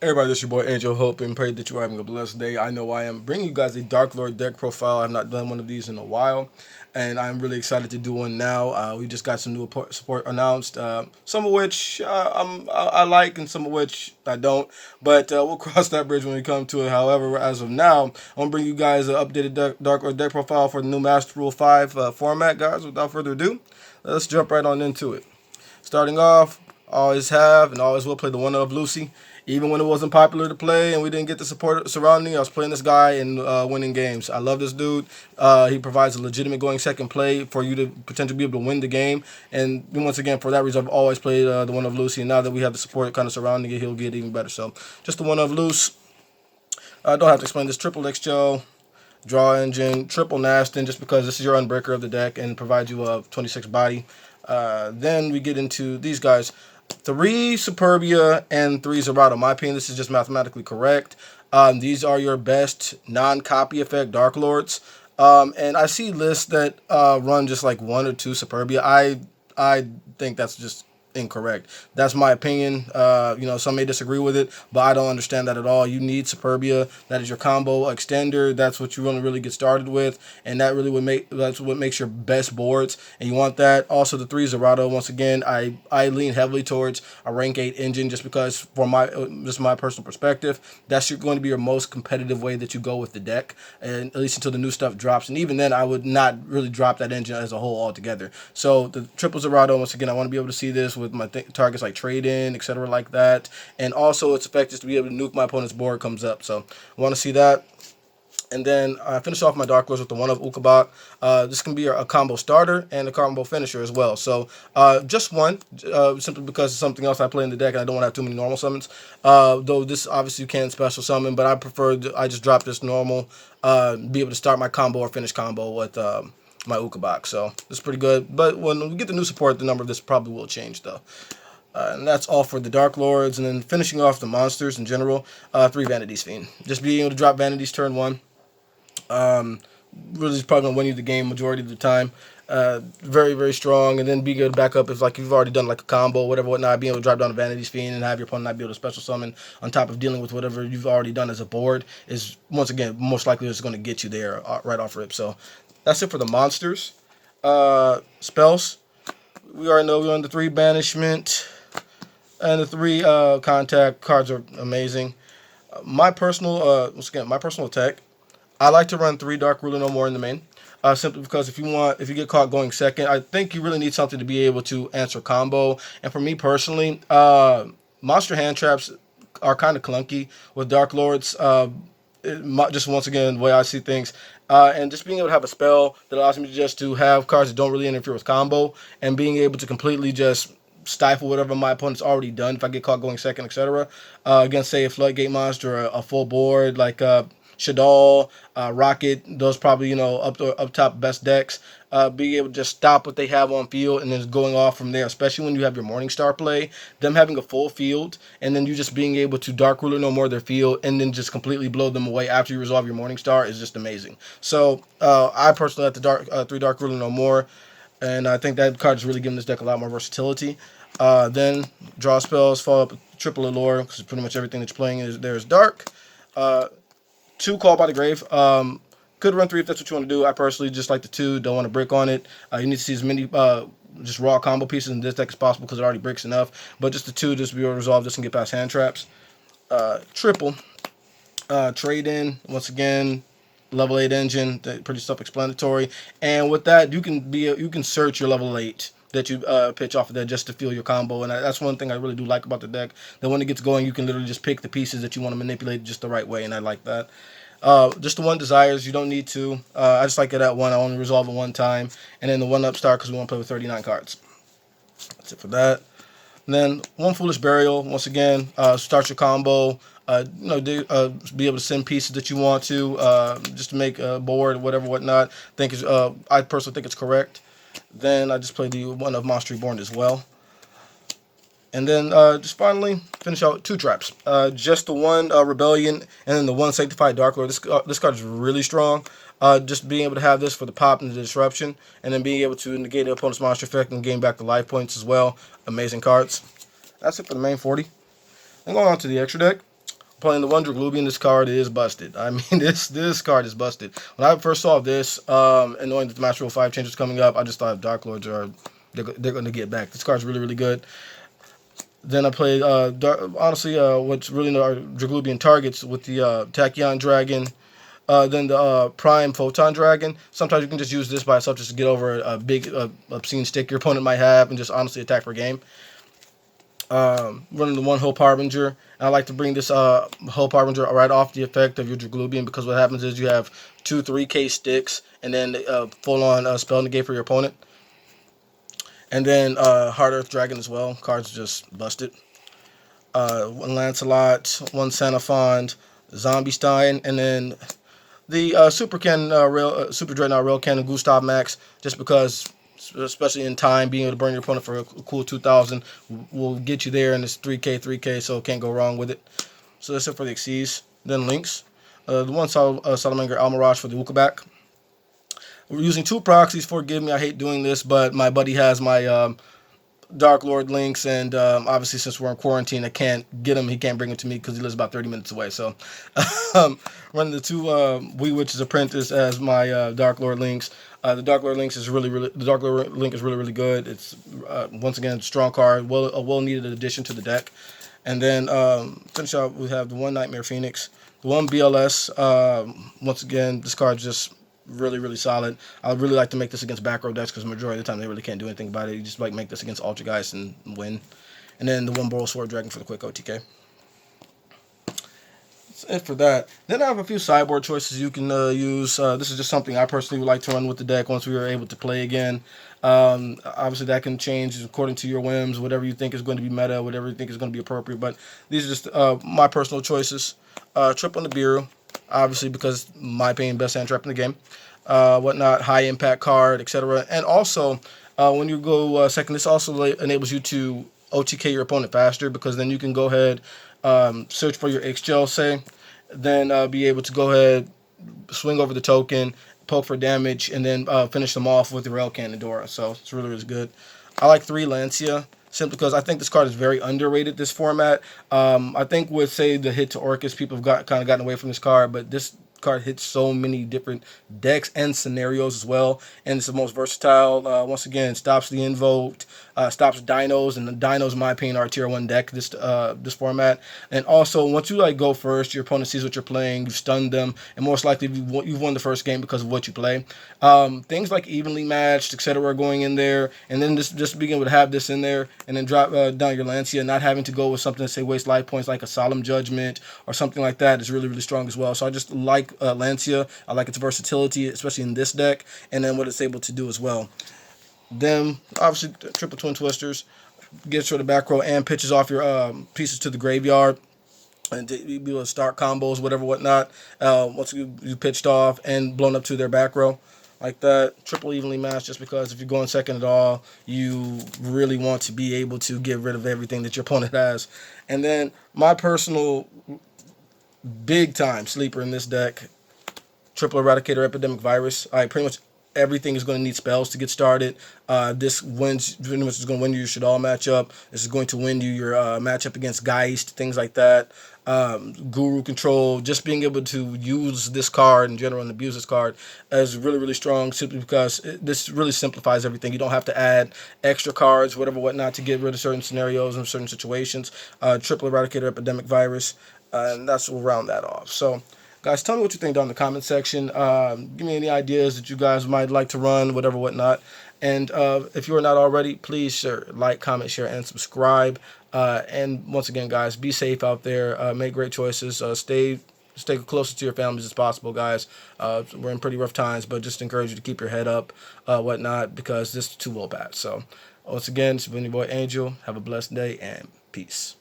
Everybody, this is your boy Angel. Hope and pray that you are having a blessed day. I know I am. Bringing you guys a Darklord Deck profile. I've not done one of these in a while, and I'm really excited to do one now. We just got some new support announced, some of which I like, and some of which I don't. But we'll cross that bridge when we come to it. However, as of now, I'm gonna bring you guys an updated Darklord Deck profile for the new Master Rule 5 format, guys. Without further ado, let's jump right on into it. Starting off, always have and always will play the one of Lucy. Even when it wasn't popular to play and we didn't get the support surrounding, I was playing this guy and winning games. I love this dude. He provides a legitimate going second play for you to potentially be able to win the game. And once again, for that reason, I've always played the one of Lucy. And now that we have the support kind of surrounding it, he'll get even better. So just the one of Luce. I don't have to explain this. Triple XJO, draw engine, triple Nastin, just because this is your unbreaker of the deck and provides you a 26 body. Then we get into these guys. 3 Superbia and 3 Zerato. In my opinion, this is just mathematically correct. These are your best non-copy effect Dark Lords. And I see lists that run just like 1 or 2 Superbia. I think that's just incorrect. That's my opinion. Some may disagree with it, but I don't understand that at all. You need Superbia. That is your combo extender. That's what you want to really get started with, and that's what makes your best boards. And you want that. Also, the 3 Zerato. Once again, I lean heavily towards a rank 8 engine just because, for my personal perspective, that's going to be your most competitive way that you go with the deck, and at least until the new stuff drops. And even then, I would not really drop that engine as a whole altogether. So the triple Zerato. Once again, I want to be able to see this with my targets like trade-in, etc. like that. And also its effect is to be able to nuke my opponent's board comes up. So I want to see that. And then I finish off my Dark Lords with the one of Ukabak. This can be a combo starter and a combo finisher as well. So just one, simply because it's something else I play in the deck and I don't want to have too many normal summons. Though this obviously you can special summon, but I just drop this normal, be able to start my combo or finish combo with my Ukabak. So it's pretty good. But when we get the new support, the number of this probably will change though. And that's all for the Dark Lords. And then finishing off the monsters in general, 3 Vanity's Fiend. Just being able to drop Vanity's turn 1. Really is probably going to win you the game majority of the time. Very, very strong. And then be good to back up if like you've already done like a combo, whatever, whatnot, being able to drop down a Vanity's Fiend and have your opponent not be able to special summon on top of dealing with whatever you've already done as a board is, once again, most likely just going to get you there right off rip. So that's it for the monsters. Spells. We already know we're on the 3 banishment and the 3 contact cards are amazing. My personal attack. I like to run 3 Dark Ruler No More in the main. Simply because if you get caught going second, I think you really need something to be able to answer combo. And for me personally, monster hand traps are kind of clunky with Dark Lords. Just once again, the way I see things. And just being able to have a spell that allows me just to have cards that don't really interfere with combo, and being able to completely just stifle whatever my opponent's already done if I get caught going second, etc. Against, say, a Floodgate monster or a full board like Shaddoll, Rocket, those probably, up top best decks. Being able to just stop what they have on field and then going off from there, especially when you have your Morningstar play, them having a full field, and then you just being able to Dark Ruler No More their field and then just completely blow them away after you resolve your Morningstar is just amazing. So I personally like the 3 Dark Ruler No More, and I think that card is really giving this deck a lot more versatility. Then draw spells, follow up with triple Allure, because pretty much everything that you're playing is dark. 2 Call by the Grave. Could run 3 if that's what you want to do. I personally just like the 2. Don't want to brick on it. You need to see as many just raw combo pieces in this deck as possible because it already bricks enough. But just the 2 just to be able to resolve this and get past hand traps. Triple. Trade in, once again, level 8 engine, pretty self-explanatory. And with that, you can search your level 8 that you pitch off of that just to feel your combo. And that's one thing I really do like about the deck. That when it gets going, you can literally just pick the pieces that you want to manipulate just the right way, and I like that. Just the 1 desires, you don't need to. I just like it at 1. I only resolve it 1 time. And then the 1 up star because we want to play with 39 cards. That's it for that. And then 1 Foolish Burial, once again, start your combo. Be able to send pieces that you want to, just to make a board, whatever, whatnot. I personally think it's correct. Then I just play the 1 of Monster Reborn as well. And then just finally finish out 2 traps. Just the 1 Rebellion and then the 1 Sanctified Dark Lord. This card is really strong. Just being able to have this for the pop and the disruption, and then being able to negate the opponent's monster effect and gain back the life points as well. Amazing cards. That's it for the main 40. Then going on to the extra deck. playing the one Draglubian, this card is busted. I mean, this card is busted. When I first saw this, and knowing that the Master Rule 5 change was coming up, I just thought Dark Lords are they're going to get back. This card's really, really good. Then I played, honestly, what's really our Draglubian targets with the Tachyon Dragon, then the Prime Photon Dragon. Sometimes you can just use this by itself just to get over a big, obscene stick your opponent might have and just honestly attack for game. Running the one Hope Harbinger. And I like to bring this Hope Harbinger right off the effect of your Draglubian, because what happens is you have 2 3K sticks and then full-on spell negate for your opponent. And then Hard Earth Dragon as well. Cards just busted. One Lancelot, one Xenophon, Zombie Stein, and then the Super Dreadnought Rail Cannon Gustav Max, just because, especially in time, being able to burn your opponent for a cool 2,000 will get you there, and it's 3K, so can't go wrong with it. So that's it for the Xyz. Then links. The one Salamander Almirage for the Wookaback. We're using 2 proxies. Forgive me, I hate doing this, but my buddy has my Darklord links, and obviously since we're in quarantine, I can't get him. He can't bring them to me because he lives about 30 minutes away. So running the 2 Wee Witch's Apprentice as my Darklord links. The Darklord links is the Darklord link is really, really good. It's once again a strong card, a well needed addition to the deck. And then finish out, we have the one Nightmare Phoenix, the one BLS. Once again, this card just really, really solid. I would really like to make this against back row decks, because majority of the time they really can't do anything about it. You just like make this against Ultra Geist and win. And then the one Boral Sword Dragon for the quick OTK. That's it for that. Then I have a few sideboard choices you can use. This is just something I personally would like to run with the deck once we are able to play again. Obviously that can change according to your whims, whatever you think is going to be meta, whatever you think is going to be appropriate. But these are just my personal choices. Triple Nibiru, obviously, because my opinion, best hand trap in the game. Whatnot, high impact card, etc. And also, when you go second, this also enables you to OTK your opponent faster, because then you can go ahead, search for your X-Gel, say, then be able to go ahead, swing over the token, poke for damage, and then finish them off with the Rail Cannon Dora. So it's really, really good. I like 3 Lancia, simply because I think this card is very underrated, this format. I think with, say, the hit to Orcus, people have kind of gotten away from this card, but this card hits so many different decks and scenarios as well, and it's the most versatile. Once again, stops the Invoked, stops Dinos, and the Dinos, in my opinion, are a tier 1 deck, this format. And also, once you like go first, your opponent sees what you're playing, you've stunned them, and most likely you've won the first game because of what you play. Things like Evenly Matched, etc. are going in there, and then just being able to have this in there, and then drop down your Lancia, not having to go with something that, say, waste life points like a Solemn Judgment or something like that, is really, really strong as well. So I just like Lancia. I like its versatility, especially in this deck, and then what it's able to do as well. Then, obviously, Triple Twin Twisters gets rid of the back row and pitches off your pieces to the graveyard, and you be able to start combos, whatever, whatnot. Once you pitched off and blown up to their back row, like that. Triple Evenly Matched, just because if you're going second at all, you really want to be able to get rid of everything that your opponent has. And then my personal big time sleeper in this deck, Triple Eradicator Epidemic Virus. Pretty much everything is going to need spells to get started. This wins, pretty much is going to win you your Shadal matchup. This is going to win you your matchup against Geist, things like that. Guru Control, just being able to use this card in general and abuse this card is really, really strong, simply because this really simplifies everything. You don't have to add extra cards, whatever, whatnot, to get rid of certain scenarios and certain situations. Triple Eradicator Epidemic Virus, and that's we'll round that off. So, guys, tell me what you think down in the comment section. Give me any ideas that you guys might like to run, whatever, whatnot. And if you are not already, please share, like, comment, share, and subscribe. And once again, guys, be safe out there. Make great choices. Stay closer to your families as possible, guys. We're in pretty rough times, but just encourage you to keep your head up, whatnot, because this too will pass. So, once again, it's been your boy Angel. Have a blessed day, and peace.